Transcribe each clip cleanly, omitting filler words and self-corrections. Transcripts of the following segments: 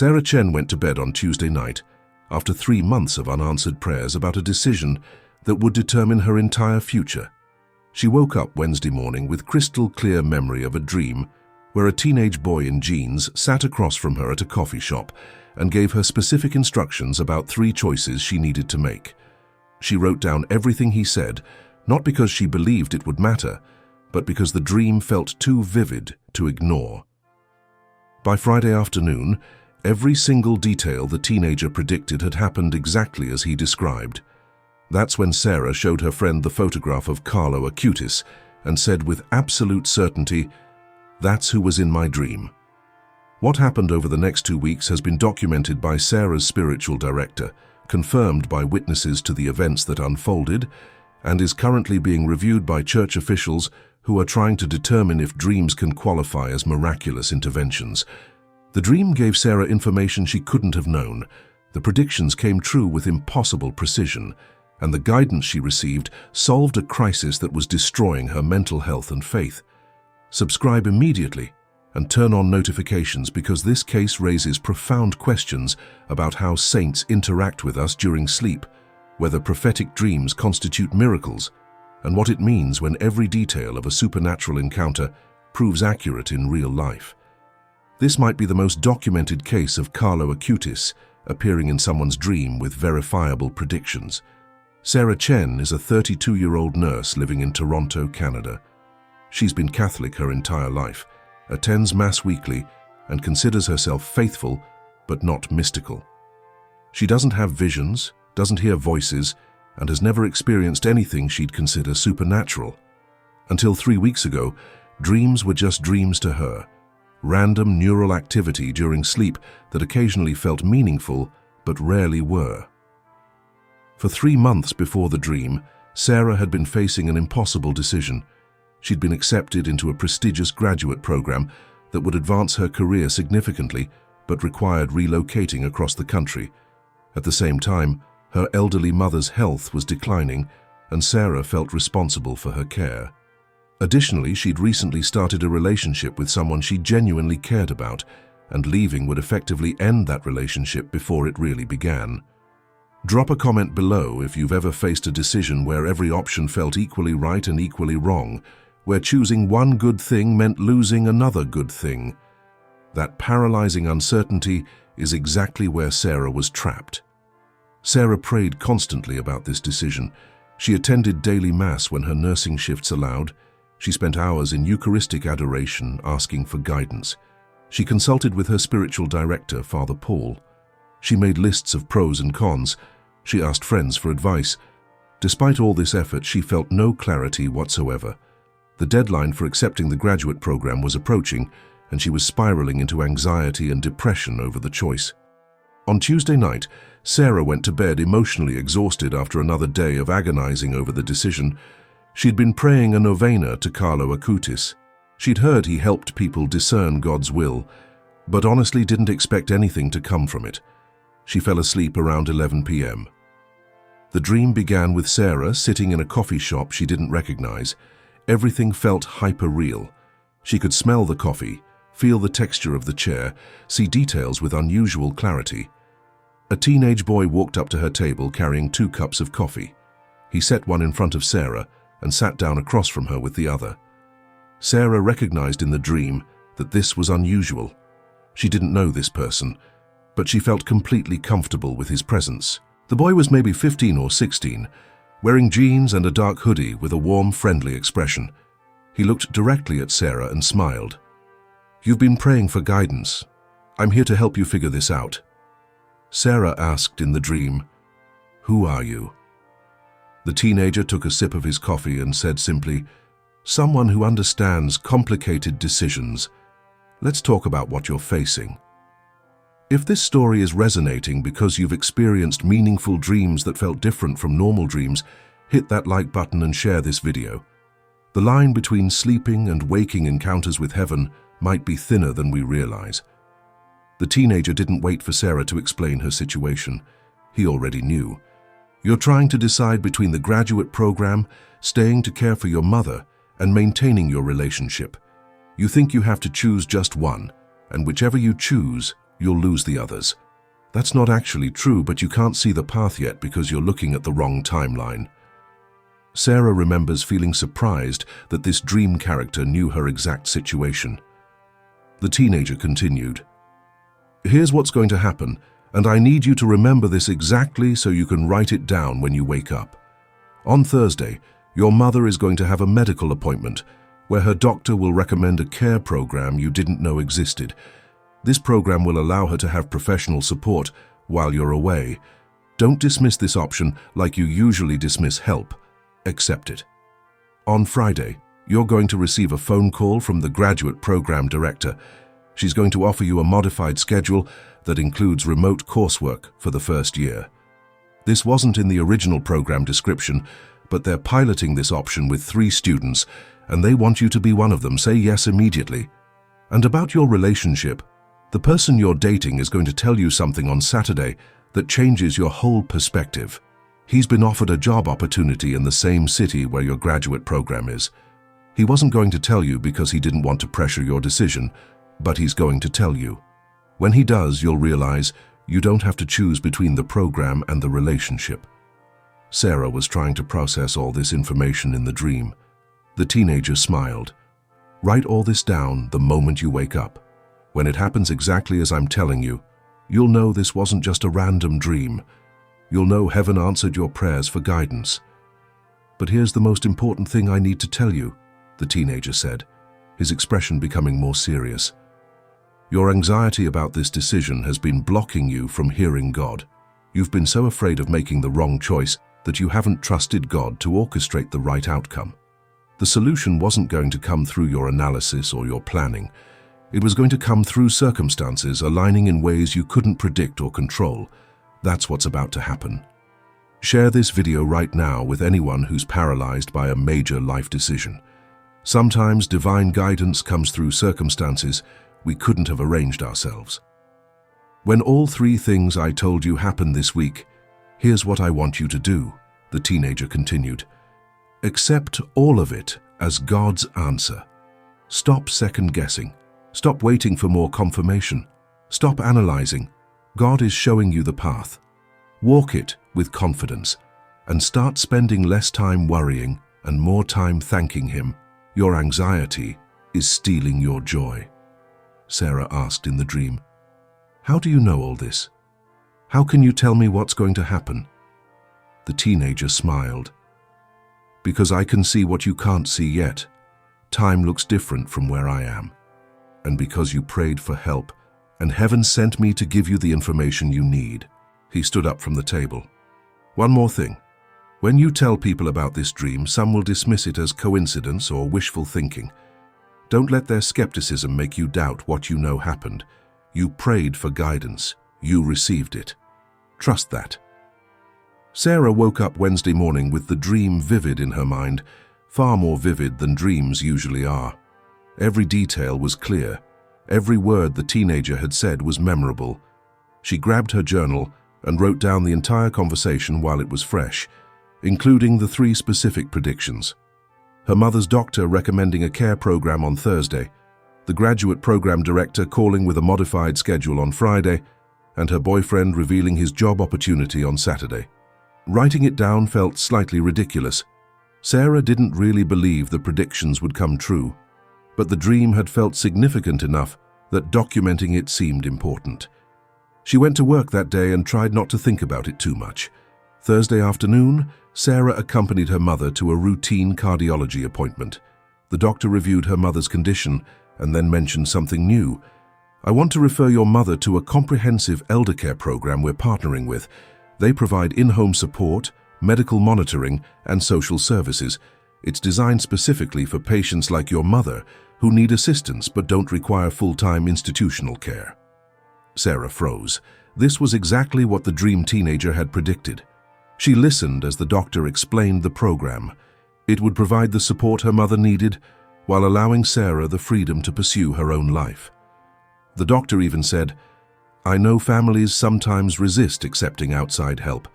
Sarah Chen went to bed on Tuesday night after 3 months of unanswered prayers about a decision that would determine her entire future. She woke up Wednesday morning with crystal-clear memory of a dream where a teenage boy in jeans sat across from her at a coffee shop and gave her specific instructions about 3 choices she needed to make. She wrote down everything he said, not because she believed it would matter, but because the dream felt too vivid to ignore. By Friday afternoon, every single detail the teenager predicted had happened exactly as he described. That's when Sarah showed her friend the photograph of Carlo Acutis and said with absolute certainty, "That's who was in my dream." What happened over the next 2 weeks has been documented by Sarah's spiritual director, confirmed by witnesses to the events that unfolded, and is currently being reviewed by church officials who are trying to determine if dreams can qualify as miraculous interventions. The dream gave Sarah information she couldn't have known. The predictions came true with impossible precision, and the guidance she received solved a crisis that was destroying her mental health and faith. Subscribe immediately and turn on notifications because this case raises profound questions about how saints interact with us during sleep, whether prophetic dreams constitute miracles, and what it means when every detail of a supernatural encounter proves accurate in real life. This might be the most documented case of Carlo Acutis appearing in someone's dream with verifiable predictions. Sarah Chen is a 32-year-old nurse living in Toronto, Canada. She's been Catholic her entire life, attends Mass weekly, and considers herself faithful but not mystical. She doesn't have visions, doesn't hear voices, and has never experienced anything she'd consider supernatural. Until 3 weeks ago, dreams were just dreams to her, random neural activity during sleep that occasionally felt meaningful but rarely were. For 3 months before the dream, Sarah had been facing an impossible decision. She'd been accepted into a prestigious graduate program that would advance her career significantly, but required relocating across the country. At the same time, her elderly mother's health was declining, and Sarah felt responsible for her care. Additionally, she'd recently started a relationship with someone she genuinely cared about, and leaving would effectively end that relationship before it really began. Drop a comment below if you've ever faced a decision where every option felt equally right and equally wrong, where choosing one good thing meant losing another good thing. That paralyzing uncertainty is exactly where Sarah was trapped. Sarah prayed constantly about this decision. She attended daily Mass when her nursing shifts allowed. She spent hours in Eucharistic adoration asking for guidance. She consulted with her spiritual director, Father Paul. She made lists of pros and cons. She asked friends for advice. Despite all this effort, she felt no clarity whatsoever. The deadline for accepting the graduate program was approaching, and she was spiraling into anxiety and depression over the choice. On Tuesday night, Sarah went to bed emotionally exhausted after another day of agonizing over the decision. She'd been praying a novena to Carlo Acutis. She'd heard he helped people discern God's will, but honestly didn't expect anything to come from it. She fell asleep around 11 p.m. The dream began with Sarah sitting in a coffee shop she didn't recognize. Everything felt hyper-real. She could smell the coffee, feel the texture of the chair, see details with unusual clarity. A teenage boy walked up to her table carrying 2 cups of coffee. He set one in front of Sarah and sat down across from her with the other. Sarah recognized in the dream that this was unusual. She didn't know this person, but she felt completely comfortable with his presence. The boy was maybe 15 or 16, wearing jeans and a dark hoodie with a warm, friendly expression. He looked directly at Sarah and smiled. "You've been praying for guidance. I'm here to help you figure this out." Sarah asked in the dream, "Who are you?" The teenager took a sip of his coffee and said simply, "Someone who understands complicated decisions. Let's talk about what you're facing." If this story is resonating because you've experienced meaningful dreams that felt different from normal dreams, hit that like button and share this video. The line between sleeping and waking encounters with heaven might be thinner than we realize. The teenager didn't wait for Sarah to explain her situation. He already knew. You're trying to decide between the graduate program, staying to care for your mother, and maintaining your relationship. You think you have to choose just one, and whichever you choose, you'll lose the others. That's not actually true, but you can't see the path yet because you're looking at the wrong timeline. Sarah remembers feeling surprised that this dream character knew her exact situation. The teenager continued, "Here's what's going to happen, and I need you to remember this exactly so you can write it down when you wake up. On Thursday, your mother is going to have a medical appointment where her doctor will recommend a care program you didn't know existed. This program will allow her to have professional support while you're away. Don't dismiss this option like you usually dismiss help. Accept it. On Friday, you're going to receive a phone call from the graduate program director. She's going to offer you a modified schedule that includes remote coursework for the first year. This wasn't in the original program description, but they're piloting this option with 3 students, and they want you to be one of them. Say yes immediately. And about your relationship, the person you're dating is going to tell you something on Saturday that changes your whole perspective. He's been offered a job opportunity in the same city where your graduate program is. He wasn't going to tell you because he didn't want to pressure your decision, but he's going to tell you. When he does, you'll realize you don't have to choose between the program and the relationship." Sarah was trying to process all this information in the dream. The teenager smiled. "Write all this down the moment you wake up. When it happens exactly as I'm telling you, you'll know this wasn't just a random dream. You'll know heaven answered your prayers for guidance." "But here's the most important thing I need to tell you," the teenager said, his expression becoming more serious. "Your anxiety about this decision has been blocking you from hearing God. You've been so afraid of making the wrong choice that you haven't trusted God to orchestrate the right outcome. The solution wasn't going to come through your analysis or your planning. It was going to come through circumstances aligning in ways you couldn't predict or control. That's what's about to happen. Share this video right now with anyone who's paralyzed by a major life decision. Sometimes divine guidance comes through circumstances we couldn't have arranged ourselves. When all 3 things I told you happen this week, here's what I want you to do," the teenager continued. "Accept all of it as God's answer. Stop second-guessing. Stop waiting for more confirmation. Stop analyzing. God is showing you the path. Walk it with confidence and start spending less time worrying and more time thanking Him. Your anxiety is stealing your joy." Sarah asked in the dream, "How do you know all this? How can you tell me what's going to happen?" The teenager smiled. "Because I can see what you can't see yet. Time looks different from where I am. And because you prayed for help, and heaven sent me to give you the information you need." He stood up from the table. "One more thing. When you tell people about this dream, some will dismiss it as coincidence or wishful thinking. Don't let their skepticism make you doubt what you know happened. You prayed for guidance. You received it. Trust that." Sarah woke up Wednesday morning with the dream vivid in her mind, far more vivid than dreams usually are. Every detail was clear. Every word the teenager had said was memorable. She grabbed her journal and wrote down the entire conversation while it was fresh, including the 3 specific predictions. Her mother's doctor recommending a care program on Thursday, the graduate program director calling with a modified schedule on Friday, and her boyfriend revealing his job opportunity on Saturday. Writing it down felt slightly ridiculous. Sarah didn't really believe the predictions would come true, but the dream had felt significant enough that documenting it seemed important. She went to work that day and tried not to think about it too much. Thursday afternoon, Sarah accompanied her mother to a routine cardiology appointment. The doctor reviewed her mother's condition and then mentioned something new. "I want to refer your mother to a comprehensive elder care program we're partnering with. They provide in-home support, medical monitoring, and social services. It's designed specifically for patients like your mother who need assistance but don't require full-time institutional care." Sarah froze. This was exactly what the dream teenager had predicted. She listened as the doctor explained the program. It would provide the support her mother needed while allowing Sarah the freedom to pursue her own life. The doctor even said, "I know families sometimes resist accepting outside help,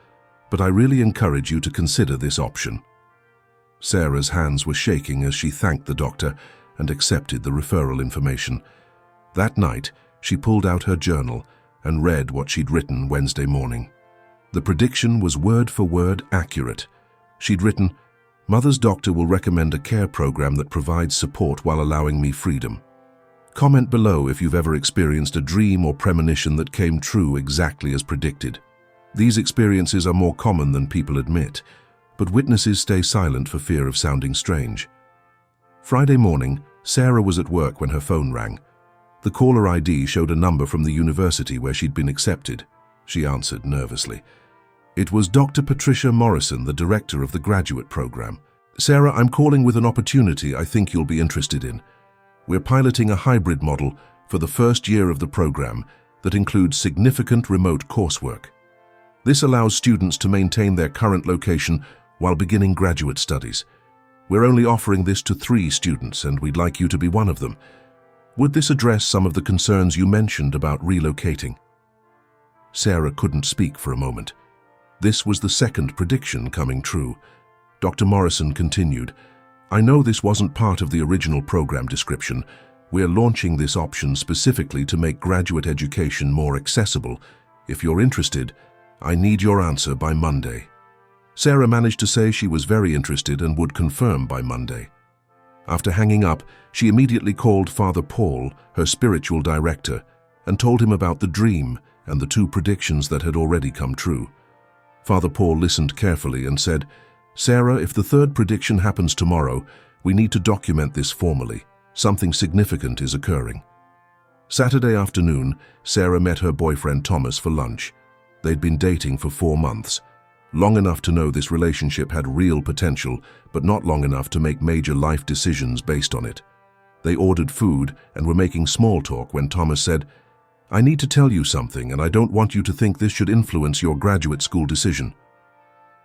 but I really encourage you to consider this option." Sarah's hands were shaking as she thanked the doctor and accepted the referral information. That night, she pulled out her journal and read what she'd written Wednesday morning. The prediction was word for word accurate. She'd written, "Mother's doctor will recommend a care program that provides support while allowing me freedom. Comment below if you've ever experienced a dream or premonition that came true exactly as predicted. These experiences are more common than people admit, but witnesses stay silent for fear of sounding strange." Friday morning, Sarah was at work when her phone rang. The caller ID showed a number from the university where she'd been accepted. She answered nervously. It was Dr. Patricia Morrison, the director of the graduate program. "Sarah, I'm calling with an opportunity I think you'll be interested in. We're piloting a hybrid model for the first year of the program that includes significant remote coursework. This allows students to maintain their current location while beginning graduate studies. We're only offering this to 3 students, and we'd like you to be one of them. Would this address some of the concerns you mentioned about relocating?" Sarah couldn't speak for a moment. This was the second prediction coming true. Dr. Morrison continued, "I know this wasn't part of the original program description. We're launching this option specifically to make graduate education more accessible. If you're interested, I need your answer by Monday." Sarah managed to say she was very interested and would confirm by Monday. After hanging up, she immediately called Father Paul, her spiritual director, and told him about the dream and the 2 predictions that had already come true. Father Paul listened carefully and said, "Sarah, if the 3rd prediction happens tomorrow, we need to document this formally. Something significant is occurring." Saturday afternoon, Sarah met her boyfriend Thomas for lunch. They'd been dating for 4 months. Long enough to know this relationship had real potential, but not long enough to make major life decisions based on it. They ordered food and were making small talk when Thomas said, "I need to tell you something, and I don't want you to think this should influence your graduate school decision."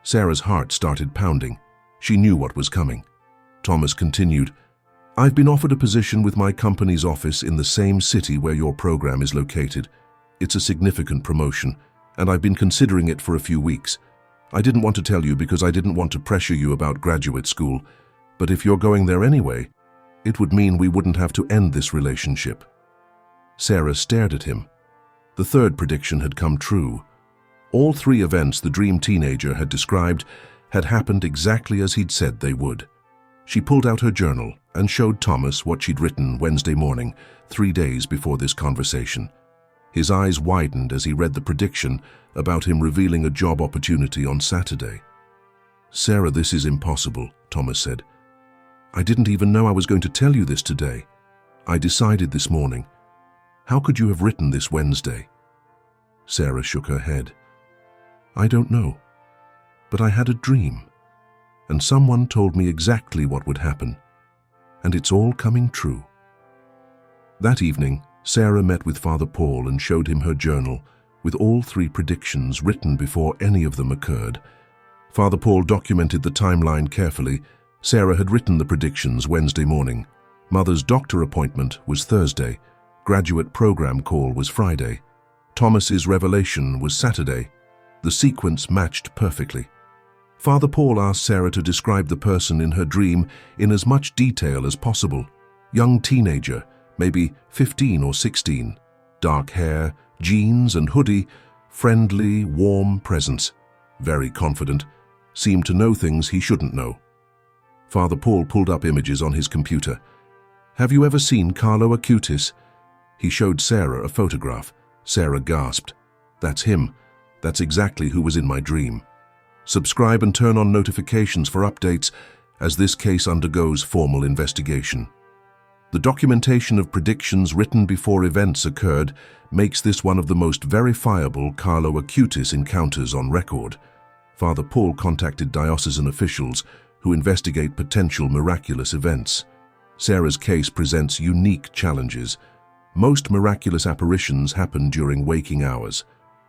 Sarah's heart started pounding. She knew what was coming. Thomas continued, "I've been offered a position with my company's office in the same city where your program is located. It's a significant promotion, and I've been considering it for a few weeks. I didn't want to tell you because I didn't want to pressure you about graduate school, but if you're going there anyway, it would mean we wouldn't have to end this relationship." Sarah stared at him. The 3rd prediction had come true. All 3 events the dream teenager had described had happened exactly as he'd said they would. She pulled out her journal and showed Thomas what she'd written Wednesday morning, 3 days before this conversation. His eyes widened as he read the prediction about him revealing a job opportunity on Saturday. "Sarah, this is impossible," Thomas said. "I didn't even know I was going to tell you this today. I decided this morning. How could you have written this Wednesday?" Sarah shook her head. "I don't know, but I had a dream, and someone told me exactly what would happen, and it's all coming true." That evening, Sarah met with Father Paul and showed him her journal with all 3 predictions written before any of them occurred. Father Paul documented the timeline carefully. Sarah had written the predictions Wednesday morning. Mother's doctor appointment was Thursday. Graduate program call was Friday. Thomas's revelation was Saturday. The sequence matched perfectly. Father Paul asked Sarah to describe the person in her dream in as much detail as possible. Young teenager, maybe 15 or 16. Dark hair, jeans and hoodie, friendly, warm presence. Very confident, seemed to know things he shouldn't know. Father Paul pulled up images on his computer. "Have you ever seen Carlo Acutis?" He showed Sarah a photograph. Sarah gasped. "That's him. That's exactly who was in my dream." Subscribe and turn on notifications for updates as this case undergoes formal investigation. The documentation of predictions written before events occurred makes this one of the most verifiable CarloAcutis encounters on record. Father Paul contacted diocesan officials who investigate potential miraculous events. Sarah's case presents unique challenges. Most miraculous apparitions happen during waking hours.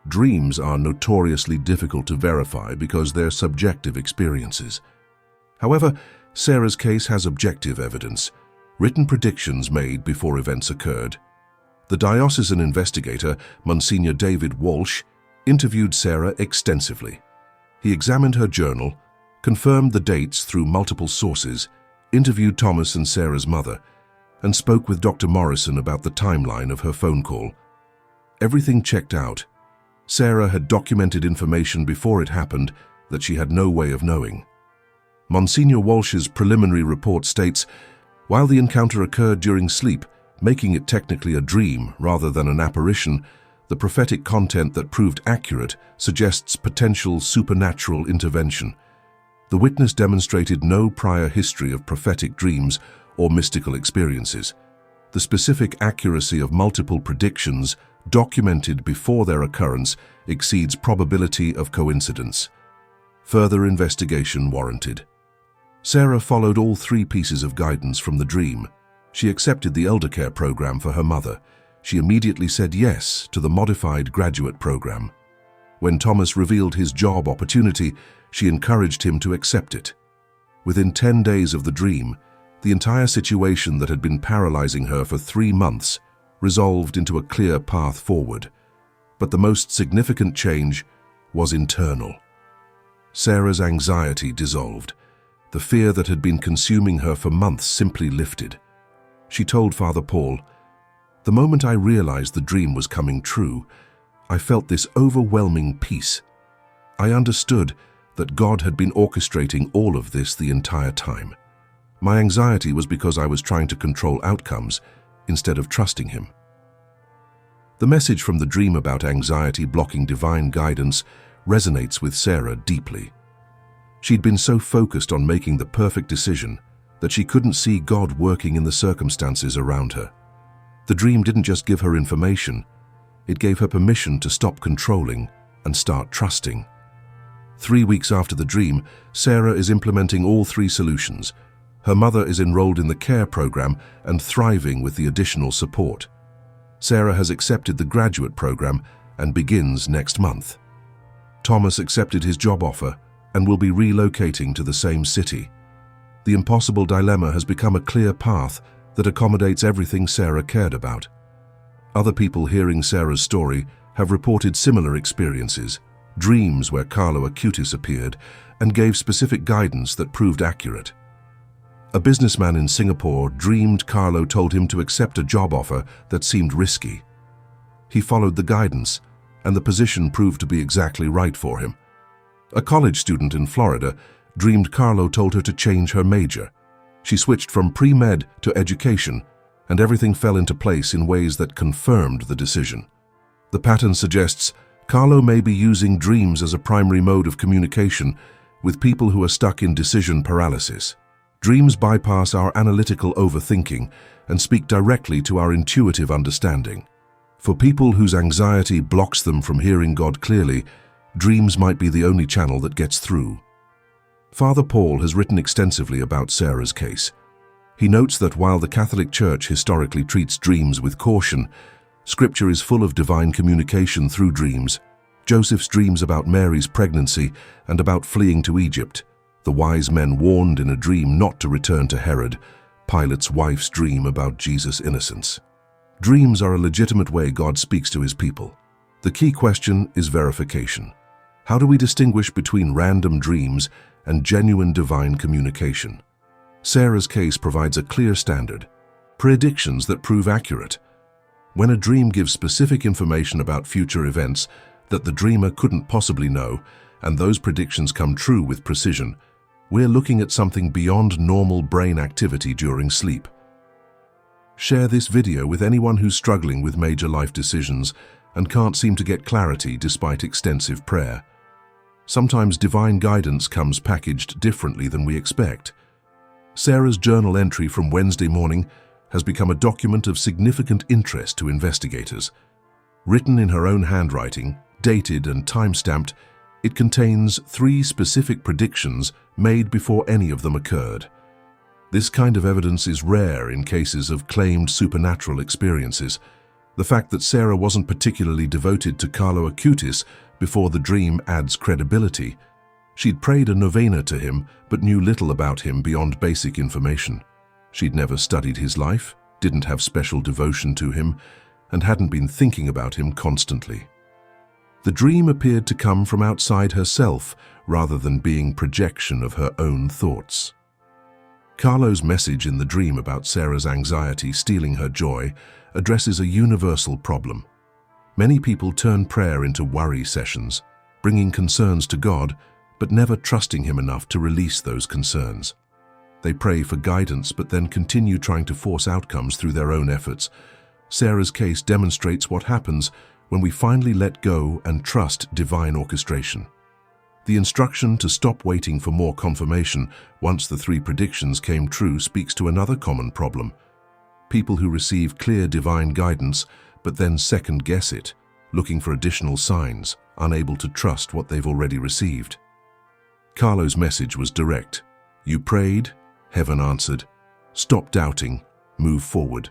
Dreams are notoriously difficult to verify because they're subjective experiences. However, Sarah's case has objective evidence, written predictions made before events occurred. The diocesan investigator, Monsignor David Walsh, interviewed Sarah extensively. He examined her journal, confirmed the dates through multiple sources, interviewed Thomas and Sarah's mother, and spoke with Dr. Morrison about the timeline of her phone call. Everything checked out. Sarah had documented information before it happened that she had no way of knowing. Monsignor Walsh's preliminary report states, while the encounter occurred during sleep, making it technically a dream rather than an apparition, the prophetic content that proved accurate suggests potential supernatural intervention. The witness demonstrated no prior history of prophetic dreams or mystical experiences. The specific accuracy of multiple predictions documented before their occurrence exceeds probability of coincidence. Further investigation warranted. Sarah followed all 3 pieces of guidance from the dream. She accepted the elder care program for her mother. She immediately said yes to the modified graduate program. When Thomas revealed his job opportunity, she encouraged him to accept it. Within 10 days of the dream, the entire situation that had been paralyzing her for 3 months resolved into a clear path forward. But the most significant change was internal. Sarah's anxiety dissolved. The fear that had been consuming her for months simply lifted. She told Father Paul, "The moment I realized the dream was coming true, I felt this overwhelming peace. I understood that God had been orchestrating all of this the entire time. My anxiety was because I was trying to control outcomes instead of trusting Him." The message from the dream about anxiety blocking divine guidance resonates with Sarah deeply. She'd been so focused on making the perfect decision that she couldn't see God working in the circumstances around her. The dream didn't just give her information, it gave her permission to stop controlling and start trusting. 3 weeks after the dream, Sarah is implementing all 3 solutions. Her mother is enrolled in the care program and thriving with the additional support. Sarah has accepted the graduate program and begins next month. Thomas accepted his job offer and will be relocating to the same city. The impossible dilemma has become a clear path that accommodates everything Sarah cared about. Other people hearing Sarah's story have reported similar experiences, dreams where Carlo Acutis appeared and gave specific guidance that proved accurate. A businessman in Singapore dreamed Carlo told him to accept a job offer that seemed risky. He followed the guidance, and the position proved to be exactly right for him. A college student in Florida dreamed Carlo told her to change her major. She switched from pre-med to education, and everything fell into place in ways that confirmed the decision. The pattern suggests Carlo may be using dreams as a primary mode of communication with people who are stuck in decision paralysis. Dreams bypass our analytical overthinking and speak directly to our intuitive understanding. For people whose anxiety blocks them from hearing God clearly, dreams might be the only channel that gets through. Father Paul has written extensively about Sarah's case. He notes that while the Catholic Church historically treats dreams with caution, Scripture is full of divine communication through dreams. Joseph's dreams about Mary's pregnancy and about fleeing to Egypt, the wise men warned in a dream not to return to Herod, Pilate's wife's dream about Jesus' innocence. Dreams are a legitimate way God speaks to His people. The key question is verification. How do we distinguish between random dreams and genuine divine communication? Sarah's case provides a clear standard: predictions that prove accurate. When a dream gives specific information about future events that the dreamer couldn't possibly know, and those predictions come true with precision, we're looking at something beyond normal brain activity during sleep. Share this video with anyone who's struggling with major life decisions and can't seem to get clarity despite extensive prayer. Sometimes divine guidance comes packaged differently than we expect. Sarah's journal entry from Wednesday morning has become a document of significant interest to investigators. Written in her own handwriting, dated and time-stamped, it contains 3 specific predictions made before any of them occurred. This kind of evidence is rare in cases of claimed supernatural experiences. The fact that Sarah wasn't particularly devoted to Carlo Acutis before the dream adds credibility. She'd prayed a novena to him, but knew little about him beyond basic information. She'd never studied his life, didn't have special devotion to him, and hadn't been thinking about him constantly. The dream appeared to come from outside herself rather than being projection of her own thoughts. Carlo's message in the dream about Sarah's anxiety stealing her joy addresses a universal problem. Many people turn prayer into worry sessions, bringing concerns to God, but never trusting Him enough to release those concerns. They pray for guidance, but then continue trying to force outcomes through their own efforts. Sarah's case demonstrates what happens when we finally let go and trust divine orchestration. The instruction to stop waiting for more confirmation once the 3 predictions came true speaks to another common problem. People who receive clear divine guidance but then second-guess it, looking for additional signs, unable to trust what they've already received. Carlo's message was direct. You prayed, heaven answered. Stop doubting, move forward.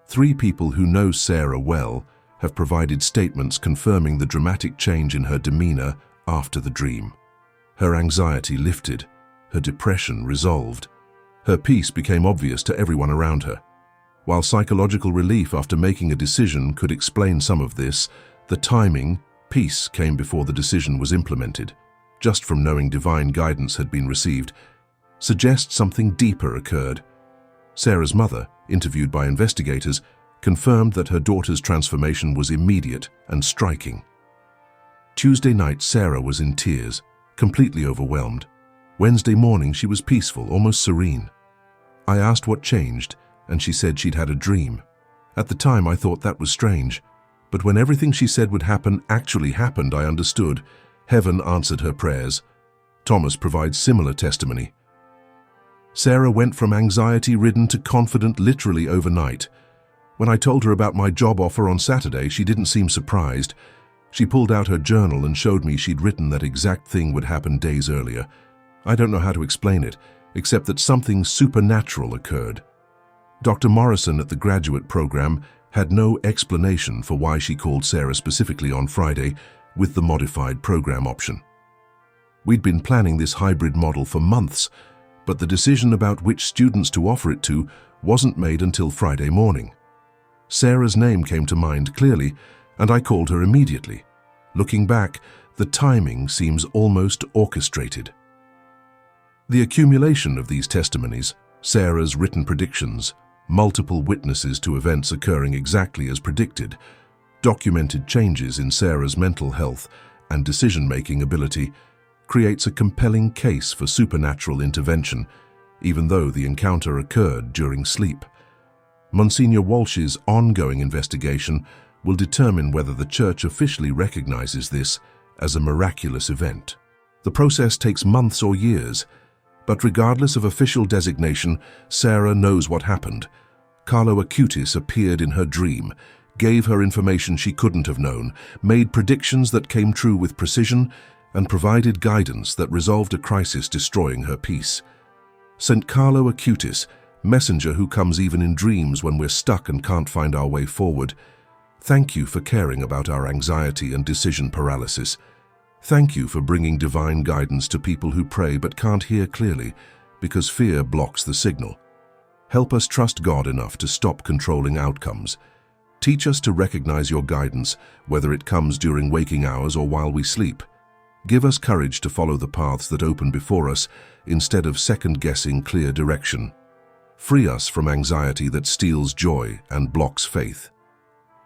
3 people who know Sarah well have provided statements confirming the dramatic change in her demeanor after the dream. Her anxiety lifted, her depression resolved. Her peace became obvious to everyone around her. While psychological relief after making a decision could explain some of this, the timing, peace came before the decision was implemented. Just from knowing divine guidance had been received, suggests something deeper occurred. Sarah's mother, interviewed by investigators, confirmed that her daughter's transformation was immediate and striking. Tuesday night, Sarah was in tears, completely overwhelmed. Wednesday morning, she was peaceful, almost serene. I asked what changed, and she said she'd had a dream. At the time, I thought that was strange, but when everything she said would happen actually happened, I understood. Heaven answered her prayers. Thomas provides similar testimony. Sarah went from anxiety-ridden to confident literally overnight. When I told her about my job offer on Saturday, she didn't seem surprised. She pulled out her journal and showed me she'd written that exact thing would happen days earlier. I don't know how to explain it, except that something supernatural occurred. Dr. Morrison at the graduate program had no explanation for why she called Sarah specifically on Friday with the modified program option. We'd been planning this hybrid model for months, but the decision about which students to offer it to wasn't made until Friday morning. Sarah's name came to mind clearly, and I called her immediately. Looking back, the timing seems almost orchestrated. The accumulation of these testimonies, Sarah's written predictions, multiple witnesses to events occurring exactly as predicted, documented changes in Sarah's mental health and decision-making ability, creates a compelling case for supernatural intervention, even though the encounter occurred during sleep. Monsignor Walsh's ongoing investigation will determine whether the Church officially recognizes this as a miraculous event. The process takes months or years, but regardless of official designation, Sarah knows what happened. Carlo Acutis appeared in her dream, gave her information she couldn't have known, made predictions that came true with precision, and provided guidance that resolved a crisis destroying her peace. St.carloAcutis, messenger who comes even in dreams when we're stuck and can't find our way forward. Thank you for caring about our anxiety and decision paralysis. Thank you for bringing divine guidance to people who pray but can't hear clearly because fear blocks the signal. Help us trust God enough to stop controlling outcomes. Teach us to recognize your guidance, whether it comes during waking hours or while we sleep. Give us courage to follow the paths that open before us instead of second-guessing clear direction. Free us from anxiety that steals joy and blocks faith.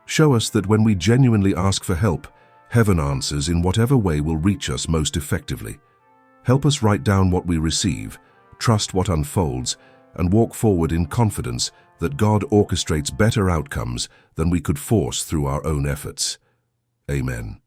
Show us that when we genuinely ask for help, heaven answers in whatever way will reach us most effectively. Help us write down what we receive, trust what unfolds, and walk forward in confidence that God orchestrates better outcomes than we could force through our own efforts. Amen.